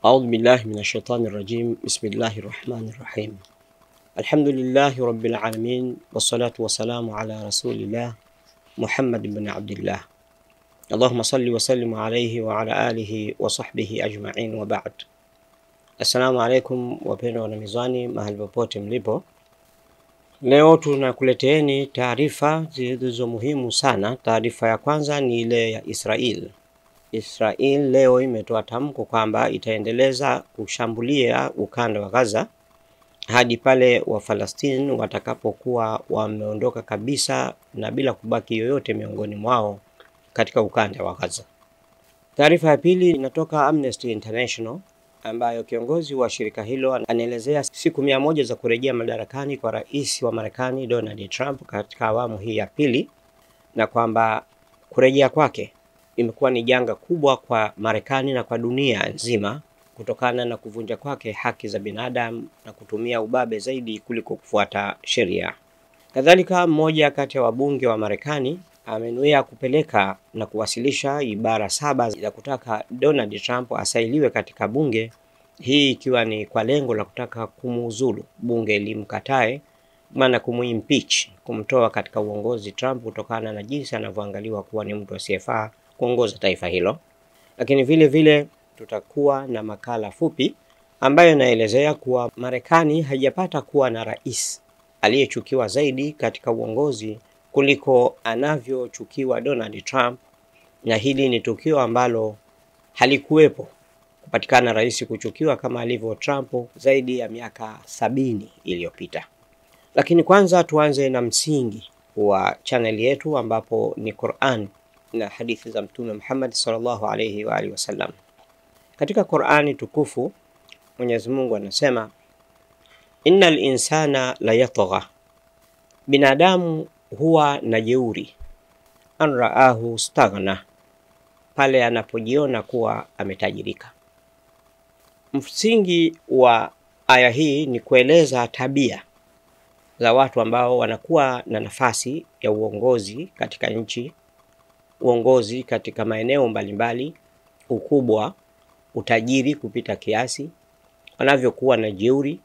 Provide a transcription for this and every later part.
أعوذ بالله من الشيطان الرجيم. بسم الله الرحمن الرحيم. الحمد لله رب العالمين، والصلاة والسلام على رسول الله محمد بن عبد الله. اللهم صل وسلم عليه وعلى آله وصحبه أجمعين، وبعد. Assalamu alaikum wapendwa wanamizani mahali popote mlipo. Leo tunakuleteeni taarifa zilizo muhimu sana. Taarifa ya kwanza ni ile ya Israel. Israel leo imetoa tamko kwamba itaendeleza kushambulia ukanda wa Gaza hadi pale wa Palestine watakapokuwa wameondoka kabisa na bila kubaki yoyote miongoni mwao katika ukanda wa Gaza. Taarifa ya pili inatoka Amnesty International, ambayo kiongozi wa shirika hilo anaelezea siku 100 za kurejea madarakani kwa rais wa Marekani Donald Trump katika awamu hii ya pili, na kwamba kurejea kwake imekuwa ni janga kubwa kwa Marekani na kwa dunia nzima kutokana na kuvunja kwake haki za binadamu na kutumia ubabe zaidi kuliko kufuata sheria. Kadhalika, mmoja kati ya wabunge wa Marekani amenuia kupeleka na kuwasilisha ibara 7 za kutaka Donald Trump asailiwe katika bunge, hii ikiwa ni kwa lengo la kutaka kumuuzulu bunge limkatae, maana kumuimpeach, kumtoa katika uongozi Trump kutokana na jinsi anavyoangaliwa kuwa ni mtu asiyefaa kuongoza taifa hilo. Lakini vile vile tutakuwa na makala fupi ambayo inaelezea kuwa Marekani haijapata kuwa na rais aliyechukiwa zaidi katika uongozi kuliko anavyochukiwa Donald Trump, na hili ni tukio ambalo halikuwepo kupatikana rais kuchukiwa kama alivyo Trump zaidi ya miaka 70 iliyopita. Lakini kwanza tuanze na msingi wa channel yetu, ambapo ni Qur'an na hadithi za Mtume Muhammad sallallahu alayhi wa alihi wasallam. Katika Qur'ani tukufu Mwenyezi Mungu anasema, innal insana la yatgha, binadamu huwa na jeuri, an raahu staghna, pale anapojiona kuwa ametajirika. Msingi wa aya hii ni kueleza tabia za watu ambao wanakuwa na nafasi ya uongozi katika nchi, uongozi katika maeneo mbalimbali, ukubwa, utajiri kupita kiasi, wanavyokuwa na jeuri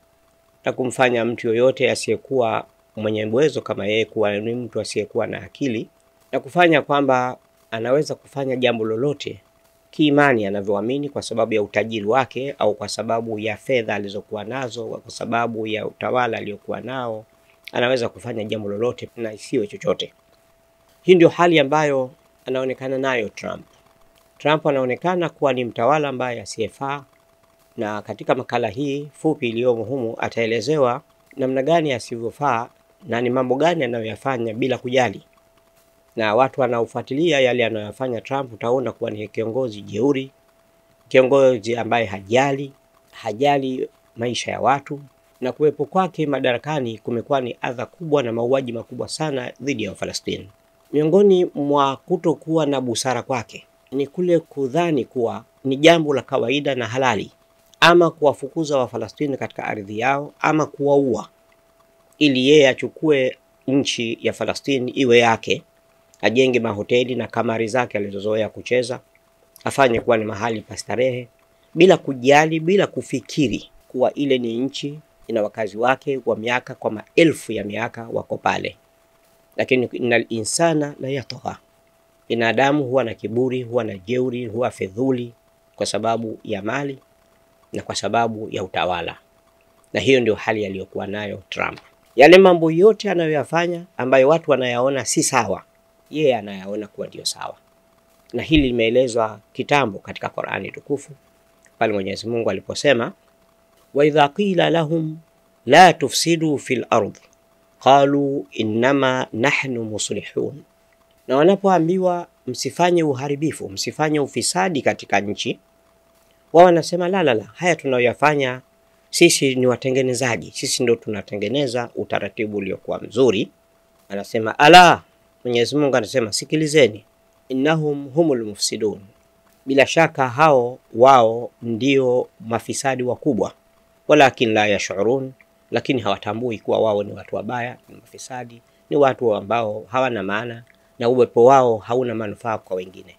na kumfanya mtu yoyote asiyekuwa mwenye uwezo kama yeye kuwa ni mtu asiyekuwa na akili, na kufanya kwamba anaweza kufanya jambo lolote kiimani anavyoamini kwa sababu ya utajiri wake, au kwa sababu ya fedha alizokuwa nazo, kwa sababu ya utawala aliyokuwa nao, anaweza kufanya jambo lolote na isiwe chochote. Hii ndio hali ambayo anaonekana nayo Trump. Trump anaonekana kuwa ni mtawala ambaye asiyefaa, na katika makala hii fupi iliyomo humu ataelezewa namna gani asivyofaa na ni mambo gani anayoyafanya bila kujali. Na watu wanaofuatilia yale anayofanya Trump utaona kuwa ni kiongozi jeuri, kiongozi ambaye hajali maisha ya watu, na kuwepo kwake madarakani kumekuwa ni adha kubwa na mauaji makubwa sana dhidi ya Palestine. Miongoni mwa kutokuwa na busara kwake ni kule kudhani kuwa ni jambo la kawaida na halali ama kuwafukuza Wafalastini katika ardhi yao ama kuwaua, ili yeye achukue nchi ya Palestine iwe yake, ajenge mahoteli na kamari zake alizozoea kucheza, afanye kuwa ni mahali pa starehe, bila kujali, bila kufikiri kuwa ile ni nchi ina wakazi wake wa miaka kwa maelfu ya miaka wako pale. Lakini innal insana la yatgha, binadamu huwa na kiburi, huwa na jeuri, huwa fedhuli kwa sababu ya mali na kwa sababu ya utawala. Na hiyo ndio hali aliyokuwa nayo Trump. Yale mambo yote anayoyafanya ambayo watu wanayaona si sawa, yeye anayaona kuwa ndio sawa. Na hili limeelezwa kitambo katika Qur'ani tukufu pale Mwenyezi Mungu aliposema, wa idha qila lahum la tufsidu fil ardh qalu innama nahnu muslihun, na wanapoambiwa msifanye uharibifu, msifanye ufisadi katika nchi, wao wanasema la, haya tunayoyafanya sisi ni watengenezaji, sisi ndio tunatengeneza utaratibu uliokuwa mzuri. Anasema ala, Mwenyezi Mungu anasema sikilizeni, innahum humul mufsidun, bila shaka wao ndio mafisadi wakubwa, walakin la yash'urun, lakini hawatambui kuwa wao ni watu wabaya, ni mafisadi, ni watu ambao hawana maana na uwepo wao hauna manufaa kwa wengine.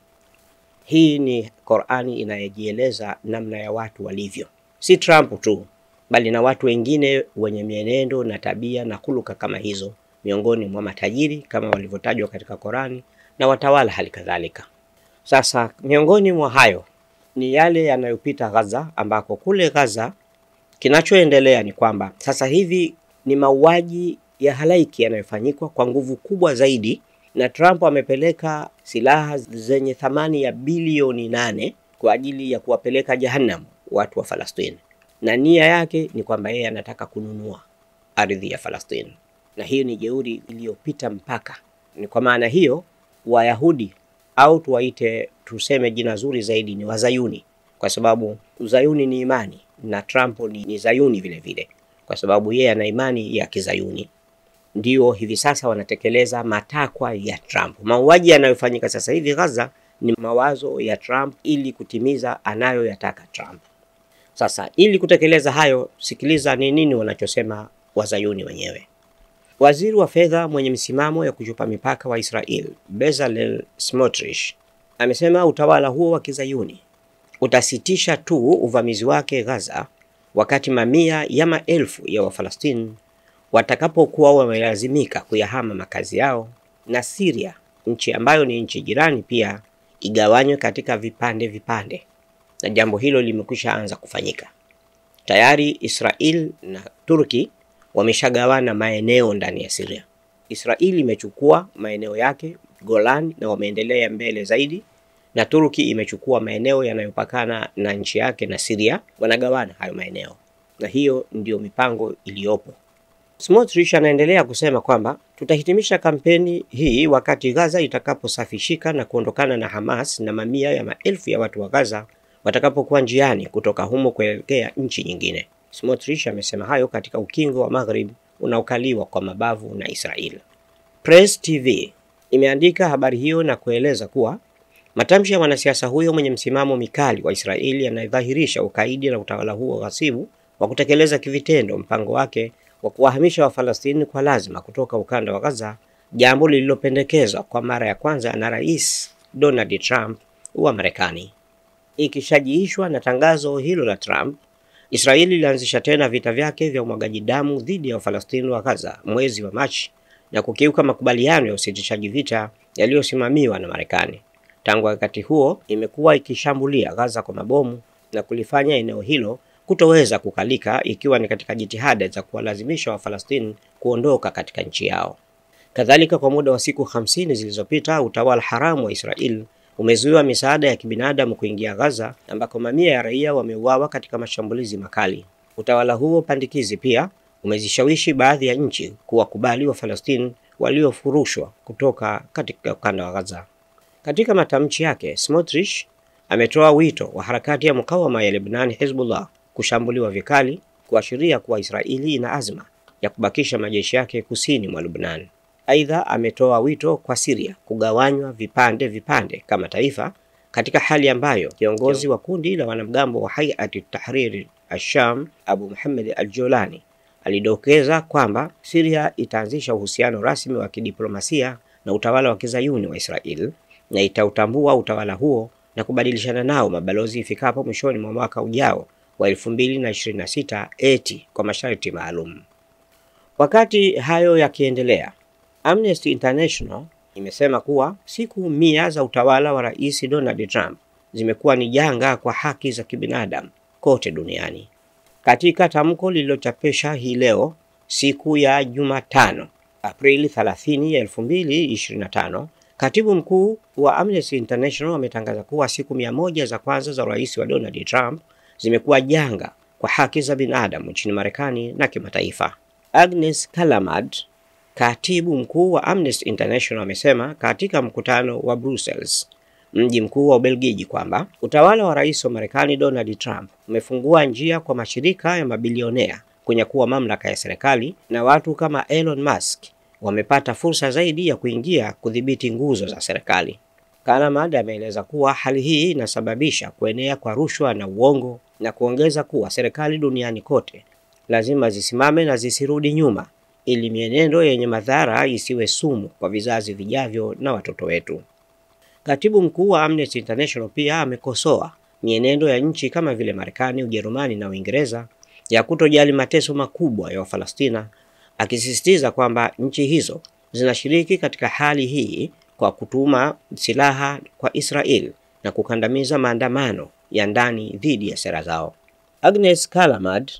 Hii ni Qur'ani inayojieleza namna ya watu walivyo. Si Trump tu, bali na watu wengine wenye mienendo na tabia na huluka kama hizo, miongoni mwa matajiri kama walivyotajwa katika Qur'ani na watawala hali kadhalika. Sasa miongoni mwa hayo ni yale yanayopita Gaza, ambako kule Gaza kinachoendelea ni kwamba sasa hivi ni mauaji ya halaiki yanayofanyika kwa nguvu kubwa zaidi, na Trump amepeleka silaha zenye thamani ya bilioni 8 kwa ajili ya kuwapeleka jahannam watu wa Palestina, na nia yake ni kwamba yeye anataka kununua ardhi ya Palestina, na hiyo ni jeuri iliyopita mpaka. Ni kwa maana hiyo Wayahudi, au tuwaite tuseme jina zuri zaidi, ni Wazayuni, kwa sababu Uzayuni ni imani na Trump ni Zayuni vile vile, kwa sababu yeye ana imani ya Kizayuni. Ndio hivi sasa wanatekeleza matakwa ya Trump. Mauaji yanayofanyika sasa hivi Gaza ni mawazo ya Trump ili kutimiza anayoyataka Trump. Sasa ili kutekeleza hayo, sikiliza ni nini wanachosema Wazayuni wenyewe. Waziri wa fedha mwenye msimamo ya kuchupa mipaka wa Israel, Bezalel Smotrich, amesema utawala huo wa Kizayuni utasitisha tu uvamizi wake Gaza wakati mamia ya maelfu ya Wafalastini watakapokuwa wamelazimika kuyahama makazi yao, na Syria, nchi ambayo ni nchi jirani, pia igawanywe katika vipande. Na jambo hilo limekwisha anza kufanyika. Tayari Israel na Turki wameshagawana maeneo ndani ya Syria. Israel imechukua maeneo yake Golan na wameendelea mbele zaidi, na Turki imechukua maeneo yanayopakana na nchi yake na Syria, wanagawana hayo maeneo. Na hiyo ndio mipango iliyopo. Smotrich anaendelea kusema kwamba tutahitimisha kampeni hii wakati Gaza itakaposafishika na kuondokana na Hamas, na mamia ya maelfu ya watu wa Gaza watakapokuwa njiani kutoka humo kuelekea nchi nyingine. Smotrich amesema hayo katika ukingo wa Maghrib unaokaliwa kwa mabavu na Israel. Press TV imeandika habari hiyo na kueleza kuwa matamshi ya mwanasiasa huyo mwenye msimamo mikali wa Israeli yanadhihirisha ukaidi na utawala huo ghasibu wa kutekeleza kivitendo mpango wake wa kuwahamisha Wafalastini kwa lazima kutoka ukanda wa Gaza, jambo lililopendekezwa kwa mara ya kwanza na Rais Donald Trump wa Marekani. Ikishajiishwa na tangazo hilo la Trump, Israeli ilianzisha tena vita vyake vya umwagaji damu dhidi ya Wafalastini wa Gaza mwezi wa Machi na kukiuka makubaliano ya usitishaji vita yaliyosimamiwa na Marekani. Tangu wakati huo imekuwa ikishambulia Gaza kwa mabomu na kulifanya eneo hilo kutoweza kukalika, ikiwa ni katika jitihada za kuwalazimisha Wafalastini kuondoka katika nchi yao. Kadhalika, kwa muda wa siku 50 zilizopita, utawala haramu wa Israel umezuia misaada ya kibinadamu kuingia Gaza, ambako mamia ya raia wameuawa katika mashambulizi makali. Utawala huo pandikizi pia umezishawishi baadhi ya nchi kuwakubali Wafalastini waliofurushwa kutoka katika ukanda wa Gaza. Katika matamshi yake, Smotrich ametoa wito wa harakati ya mukawama ya Lebanon Hezbollah kushambuliwa vikali, kuashiria kuwa Israeli ina azma ya kubakisha majeshi yake kusini mwa Lebanon. Aidha, ametoa wito kwa Syria kugawanywa vipande kama taifa, katika hali ambayo kiongozi wa kundi la wanamgambo wa Hayat Tahrir al-Sham Abu Muhammad al-Jolani alidokeza kwamba Syria itaanzisha uhusiano rasmi wa kidiplomasia na utawala wa Kizayuni wa Israel na itautambua utawala huo na kubadilishana nao mabalozi ifikapo mwishoni mwa mwaka ujao wa 2026 eti kwa masharti maalum. Wakati hayo yakiendelea, Amnesty International imesema kuwa siku 100 za utawala wa Rais Donald Trump zimekuwa ni janga kwa haki za kibinadamu kote duniani. Katika tamko lililochapisha hii leo siku ya Jumatano, Aprili 30, 2025, katibu mkuu wa Amnesty International ametangaza kuwa siku 100 za kwanza za rais wa Donald Trump zimekuwa janga kwa haki za binadamu nchini Marekani na kimataifa. Agnes Callamard, katibu mkuu wa Amnesty International, amesema katika mkutano wa Brussels, mji mkuu wa Ubelgiji, kwamba utawala wa rais wa Marekani Donald Trump umefungua njia kwa mashirika ya mabilionea kunyakua mamlaka ya serikali, na watu kama Elon Musk wamepata fursa zaidi ya kuingia kudhibiti nguzo za serikali. Callamard ameeleza kuwa hali hii inasababisha kuenea kwa rushwa na uongo, na kuongeza kuwa serikali duniani kote lazima zisimame na zisirudi nyuma ili mienendo yenye madhara isiwe sumu kwa vizazi vijavyo na watoto wetu. Katibu mkuu wa Amnesty International pia amekosoa mienendo ya nchi kama vile Marekani, Ujerumani na Uingereza ya kutojali mateso makubwa ya Wafalestina, akisisitiza kwamba nchi hizo zinashiriki katika hali hii kwa kutuma silaha kwa Israel na kukandamiza maandamano ya ndani dhidi ya sera zao. Agnes Callamard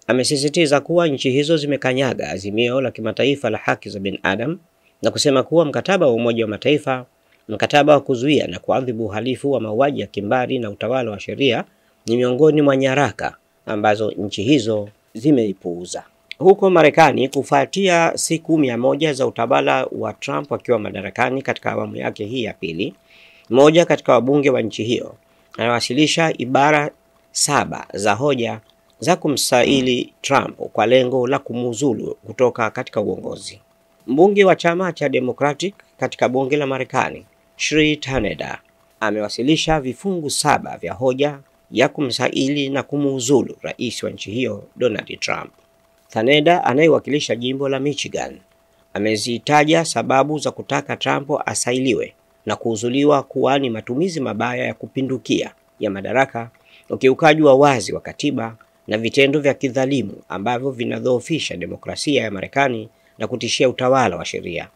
amesisitiza kuwa nchi hizo zimekanyaga azimio la kimataifa la haki za binadamu na kusema kuwa mkataba wa Umoja wa Mataifa, mkataba wa kuzuia na kuadhibu uhalifu wa mauaji ya kimbari na utawala wa sheria ni miongoni mwa nyaraka ambazo nchi hizo zimeipuuza. Huko Marekani, kufuatia siku 100 za utawala wa Trump akiwa madarakani katika awamu yake hii ya pili, mmoja katika wabunge wa nchi hiyo anawasilisha ibara 7 za hoja za kumsaili Trump kwa lengo la kumuzulu kutoka katika uongozi. Mbunge wa chama cha Democratic katika bunge la Marekani, Shri Thaneda, amewasilisha vifungu 7 vya hoja ya kumsaili na kumuzulu rais wa nchi hiyo Donald Trump. Thaneda, anayewakilisha jimbo la Michigan, amezitaja sababu za kutaka Trump asailiwe na kuuzuliwa kuwa ni matumizi mabaya ya kupindukia ya madaraka, ukiukaji wa wazi wa katiba na vitendo vya kidhalimu ambavyo vinadhoofisha demokrasia ya Marekani na kutishia utawala wa sheria.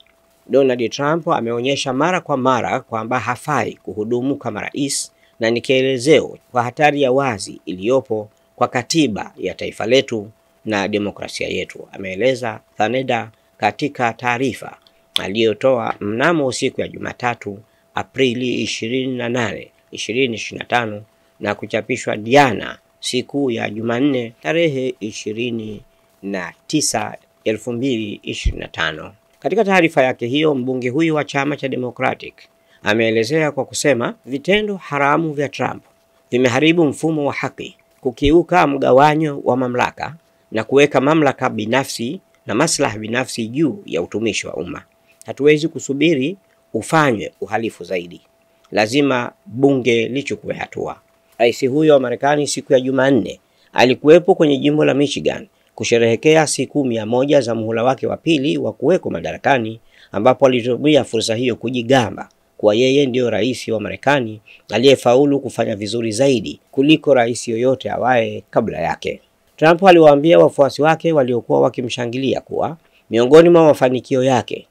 Donald Trump ameonyesha mara kwa mara kwamba hafai kuhudumu kama rais na ni kielezeo kwa hatari ya wazi iliyopo kwa katiba ya taifa letu na demokrasia yetu, ameeleza Thaneda katika taarifa aliyotoa mnamo siku ya Jumatatu, Aprili 28, 2025 na kuchapishwa jana siku ya Jumanne tarehe 29, 2025. Katika taarifa yake hiyo, mbunge huyu wa chama cha Democratic ameelezea kwa kusema vitendo haramu vya Trump vimeharibu mfumo wa haki, kukiuka mgawanyo wa mamlaka na kuweka mamlaka binafsi na maslahi binafsi juu ya utumishi wa umma. Hatuwezi kusubiri ufanywe uhalifu zaidi. Lazima bunge lichukue hatua. Rais huyo wa Marekani siku ya Jumanne alikuwepo kwenye jimbo la Michigan kusherehekea siku 100 za muhula wake wa pili wa kuweko madarakani, ambapo alitumia fursa hiyo kujigamba kwa yeye ndio rais wa Marekani aliyefaulu kufanya vizuri zaidi kuliko rais yoyote awaye kabla yake. Trump aliwaambia wafuasi wake waliokuwa wakimshangilia kuwa miongoni mwa mafanikio yake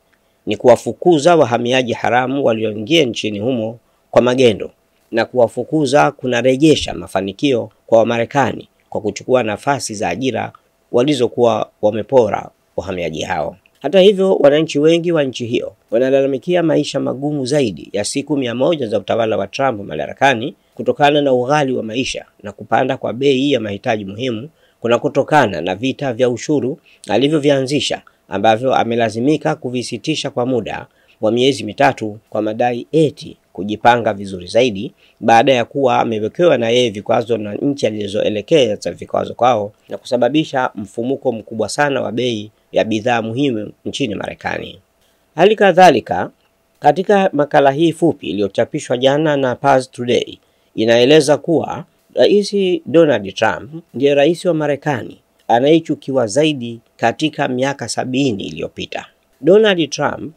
ni kuwafukuza wahamiaji haramu walioingia nchini humo kwa magendo, na kuwafukuza kunarejesha mafanikio kwa Wamarekani kwa kuchukua nafasi za ajira walizokuwa wamepora wahamiaji hao. Hata hivyo, wananchi wengi wa nchi hiyo wanalalamikia maisha magumu zaidi ya siku 100 za utawala wa Trump madarakani kutokana na ughali wa maisha na kupanda kwa bei ya mahitaji muhimu kunakotokana na vita vya ushuru alivyovianzisha, ambavyo amelazimika kuvisitisha kwa muda wa miezi 3 kwa madai eti kujipanga vizuri zaidi baada ya kuwa amewekewa na yeye vikwazo na nchi alizoelekeza vikwazo kwao na kusababisha mfumuko mkubwa sana wa bei ya bidhaa muhimu nchini Marekani. Hali kadhalika, katika makala hii fupi iliyochapishwa jana na Pars Today, inaeleza kuwa Rais Donald Trump ndiye rais wa Marekani anayechukiwa zaidi katika miaka 70 iliyopita. Donald Trump,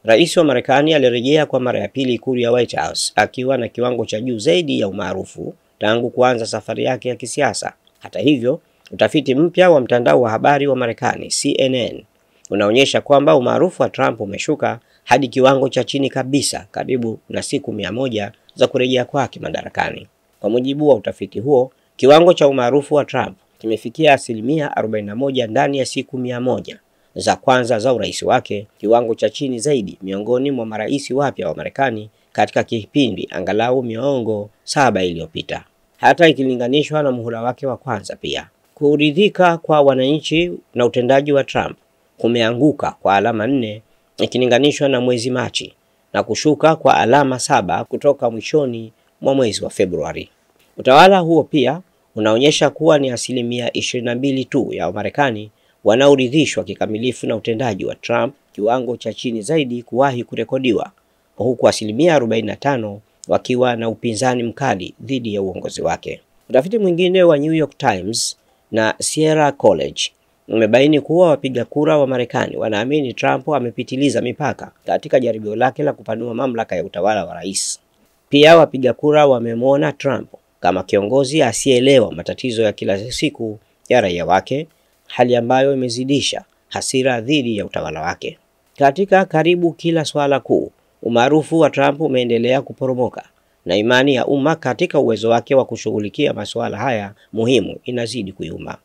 rais wa Marekani, alirejea kwa mara ya pili ikulu ya White House akiwa na kiwango cha juu zaidi ya umaarufu tangu kuanza safari yake ya kisiasa. Hata hivyo, utafiti mpya wa mtandao wa habari wa Marekani CNN unaonyesha kwamba umaarufu wa Trump umeshuka hadi kiwango cha chini kabisa karibu na siku 100 za kurejea kwake madarakani. Kwa mujibu wa utafiti huo, kiwango cha umaarufu wa Trump kimefikia 41% ndani ya siku 100 za kwanza za urais wake, kiwango cha chini zaidi miongoni mwa marais wapya wa Marekani katika kipindi angalau miongo 7 iliyopita, hata ikilinganishwa na muhula wake wa kwanza. Pia kuridhika kwa wananchi na utendaji wa Trump kumeanguka kwa alama 4 ikilinganishwa na mwezi Machi na kushuka kwa alama 7 kutoka mwishoni mwa mwezi wa Februari. Utawala huo pia unaonyesha kuwa ni 22% tu ya Wamarekani wanaoridhishwa kikamilifu na utendaji wa Trump, kiwango cha chini zaidi kuwahi kurekodiwa, huku 45% wakiwa na upinzani mkali dhidi ya uongozi wake. Utafiti mwingine wa New York Times na Sierra College umebaini kuwa wapiga kura wa Marekani wanaamini Trump amepitiliza mipaka katika jaribio lake la kupanua mamlaka ya utawala wa rais. Pia wapiga kura wamemwona Trump kama kiongozi asiyeelewa matatizo ya kila siku ya raia wake, hali ambayo imezidisha hasira dhidi ya utawala wake. Katika karibu kila swala kuu, umaarufu wa Trump umeendelea kuporomoka na imani ya umma katika uwezo wake wa kushughulikia masuala haya muhimu inazidi kuyumba.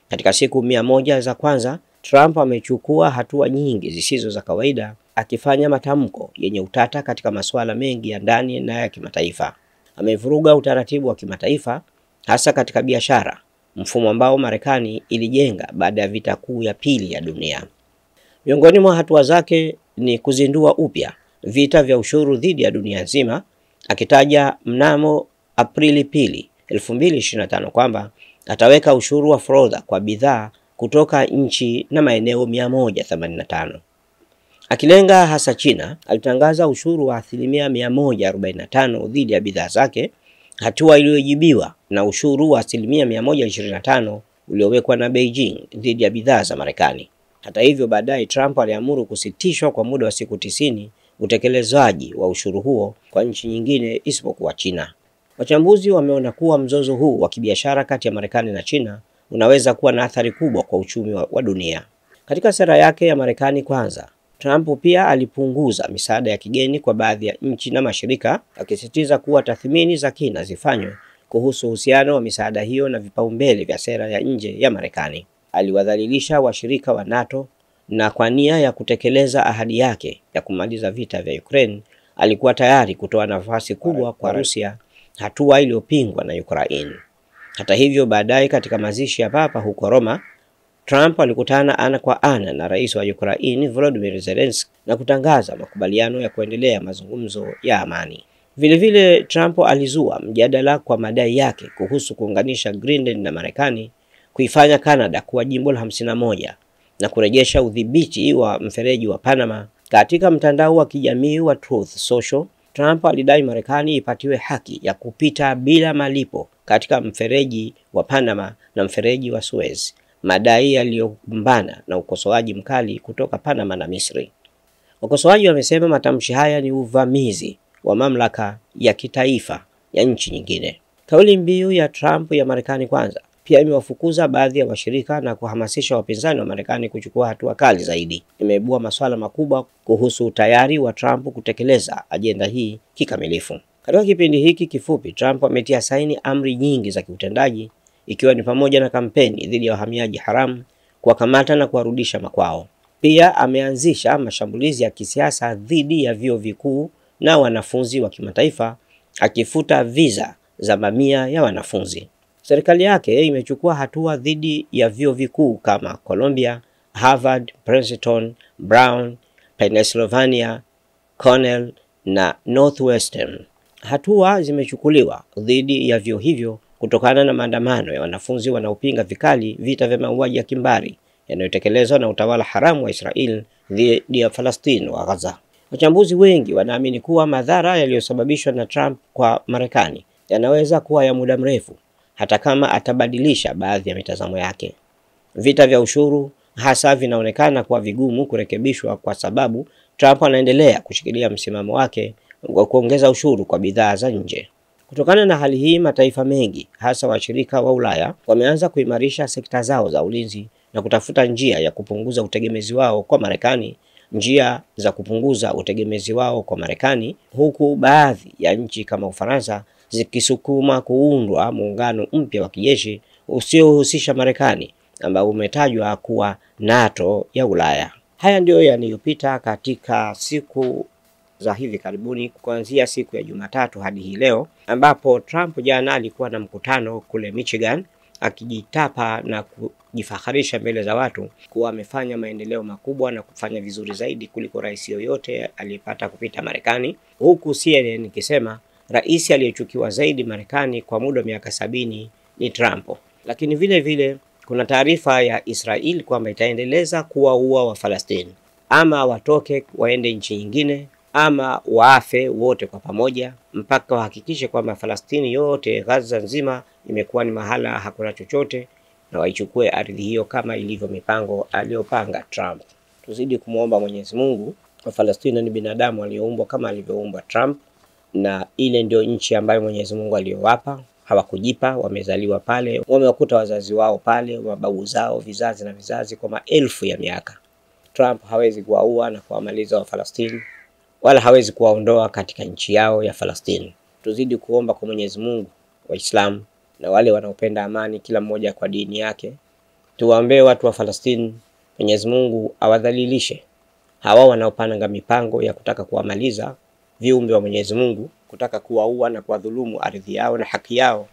Katika siku 100 za kwanza, Trump amechukua hatua nyingi zisizo za kawaida, akifanya matamko yenye utata katika masuala mengi ya ndani na ya kimataifa. Amevuruga utaratibu wa kimataifa, hasa katika biashara, mfumo ambao Marekani ilijenga baada ya vita kuu ya pili ya dunia. Miongoni mwa hatua zake ni kuzindua upya vita vya ushuru dhidi ya dunia nzima, akitaja mnamo Aprili 2, 2025 kwamba ataweka ushuru wa forodha kwa bidhaa kutoka nchi na maeneo 185. Akilenga hasa China, alitangaza ushuru wa 145% dhidi ya bidhaa zake, hatua iliyojibiwa na ushuru wa 125% uliowekwa na Beijing dhidi ya bidhaa za Marekani. Hata hivyo, baadaye Trump aliamuru kusitishwa kwa muda wa siku 90 utekelezaji wa ushuru huo kwa nchi nyingine isipokuwa China. Wachambuzi wameona kuwa mzozo huu wa kibiashara kati ya Marekani na China unaweza kuwa na athari kubwa kwa uchumi wa dunia. Katika sera yake ya Marekani kwanza, Trump pia alipunguza misaada ya kigeni kwa baadhi ya nchi na mashirika, akisisitiza kuwa tathmini za kina zifanywe kuhusu uhusiano wa misaada hiyo na vipaumbele vya sera ya nje ya Marekani. Aliwadhalilisha washirika wa NATO na kwa nia ya kutekeleza ahadi yake ya kumaliza vita vya Ukraine, alikuwa tayari kutoa nafasi kubwa kwa Russia, hatua iliyopingwa na Ukraine. Hata hivyo, baadaye katika mazishi ya Papa huko Roma, Trump alikutana ana kwa ana na rais wa Ukraine Volodymyr Zelensky na kutangaza makubaliano ya kuendelea mazungumzo ya amani. Vilevile Trump alizua mjadala kwa madai yake kuhusu kuunganisha Greenland na Marekani, kuifanya Canada kuwa jimbo la 51 na kurejesha udhibiti wa mfereji wa Panama. Katika mtandao wa kijamii wa Truth Social, Trump alidai Marekani ipatiwe haki ya kupita bila malipo katika mfereji wa Panama na mfereji wa Suez, madai yaliyokumbana na ukosoaji mkali kutoka Panama na Misri. Wakosoaji wamesema matamshi haya ni uvamizi wa mamlaka ya kitaifa ya nchi nyingine. Kauli mbiu ya Trump ya Marekani kwanza pia imewafukuza baadhi ya washirika na kuhamasisha wapinzani wa Marekani kuchukua hatua kali zaidi. Imeibua masuala makubwa kuhusu utayari wa Trump kutekeleza ajenda hii kikamilifu. Katika kipindi hiki kifupi, Trump ametia saini amri nyingi za kiutendaji, ikiwa ni pamoja na kampeni dhidi ya wahamiaji haramu, kuwakamata na kuwarudisha makwao. Pia ameanzisha mashambulizi ya kisiasa dhidi ya vyuo vikuu na wanafunzi wa kimataifa, akifuta visa za mamia ya wanafunzi. Serikali yake imechukua hatua dhidi ya vyuo vikuu kama Columbia, Harvard, Princeton, Brown, Pennsylvania, Cornell na Northwestern. Hatua zimechukuliwa dhidi ya vyuo hivyo kutokana na maandamano ya wanafunzi wanaopinga vikali vita vya mauaji ya kimbari yanayotekelezwa na utawala haramu wa Israel dhidi ya Palestina wa Gaza. Wachambuzi wengi wanaamini kuwa madhara yaliyosababishwa na Trump kwa Marekani yanaweza kuwa ya muda mrefu, hata kama atabadilisha baadhi ya mitazamo yake. Vita vya ushuru hasa vinaonekana kuwa vigumu kurekebishwa kwa sababu Trump anaendelea kushikilia msimamo wake wa kuongeza ushuru kwa bidhaa za nje. Kutokana na hali hii, mataifa mengi hasa washirika wa Ulaya wameanza kuimarisha sekta zao za ulinzi na kutafuta njia ya kupunguza utegemezi wao kwa Marekani, huku baadhi ya nchi kama Ufaransa zikisukuma kuundwa muungano mpya wa kijeshi usiohusisha Marekani ambao umetajwa kuwa NATO ya Ulaya. Haya ndio yanayopita katika siku za hivi karibuni, kuanzia siku ya Jumatatu hadi hii leo, ambapo Trump jana alikuwa na mkutano kule Michigan, akijitapa na kujifaharisha mbele za watu kuwa amefanya maendeleo makubwa na kufanya vizuri zaidi kuliko rais yoyote aliyepata kupita Marekani, huku CNN ikisema rais aliyechukiwa zaidi Marekani kwa muda wa miaka 70 ni Trump. Lakini vile vile kuna taarifa ya Israel kwamba itaendeleza kuwaua wa Palestina, ama watoke waende nchi nyingine ama waafe wote kwa pamoja, mpaka wahakikishe kwamba Palestina yote, Gaza nzima, imekuwa ni mahala hakuna chochote, na waichukue ardhi hiyo kama ilivyo mipango aliyopanga Trump. Tuzidi kumuomba Mwenyezi Mungu. Wafalestina ni binadamu walioumbwa kama alivyoumbwa Trump, na ile ndio nchi ambayo Mwenyezi Mungu aliyowapa. Hawakujipa, wamezaliwa pale, wamewakuta wazazi wao pale, mababu zao, vizazi na vizazi kwa maelfu ya miaka. Trump hawezi kuwaua na kuwamaliza Wafalestina, wala hawezi kuwaondoa katika nchi yao ya Falestini. Tuzidi kuomba kwa Mwenyezi Mungu Waislamu na wale wanaopenda amani, kila mmoja kwa dini yake. Tuwaombee watu wa Falestini, Mwenyezi Mungu awadhalilishe hawa wanaopanga mipango ya kutaka kuwamaliza viumbe wa Mwenyezi Mungu, kutaka kuwaua na kuwadhulumu ardhi yao na haki yao.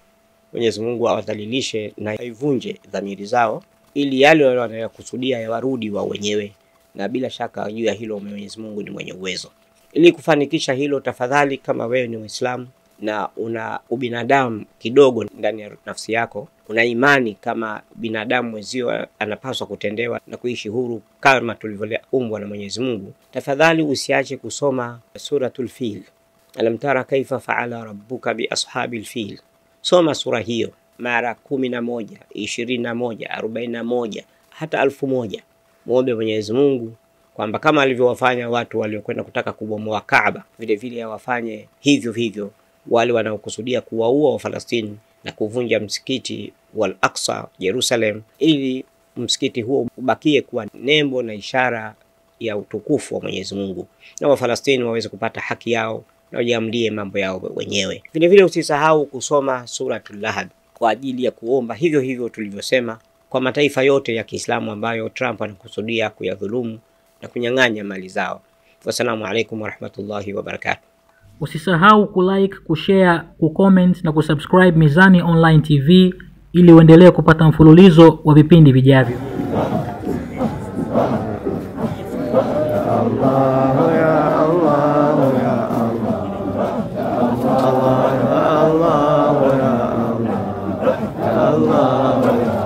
Mwenyezi Mungu awadhalilishe na aivunje dhamiri zao, ili yale wanayokusudia yawarudi wao wenyewe, na bila shaka juu ya hilo Mwenyezi Mungu ni mwenye uwezo. Ili kufanikisha hilo, tafadhali, kama wewe ni Muislamu na una ubinadamu kidogo ndani ya nafsi yako, una imani kama binadamu mwenzio anapaswa kutendewa na kuishi huru kama tulivyoumbwa na Mwenyezi Mungu, tafadhali usiache kusoma suratul Fil. Alam tara kaifa fa'ala rabbuka bi ashabil fil. Soma sura hiyo mara 11, 21, 41, hata 1000. Muombe Mwenyezi Mungu kwamba kama alivyowafanya watu waliokwenda kutaka kubomoa Kaaba, vile vile awafanye hivyo hivyo wale wanaokusudia kuwaua Wafalestini na kuvunja msikiti wal Aqsa Jerusalem, ili msikiti huo ubakie kuwa nembo na ishara ya utukufu wa Mwenyezi Mungu, na Wafalestini waweze kupata haki yao na wajiamlie mambo yao wenyewe. Vile vile usisahau kusoma suratul Lahab kwa ajili ya kuomba hivyo hivyo tulivyosema kwa mataifa yote ya Kiislamu ambayo Trump anakusudia kuyadhulumu na kunyang'anya mali zao. Wassalamu alaikum warahmatullahi wabarakatuh. Usisahau kulike, kushare, kucomment na kusubscribe Mizani Online TV ili uendelee kupata mfululizo wa vipindi vijavyo. Allah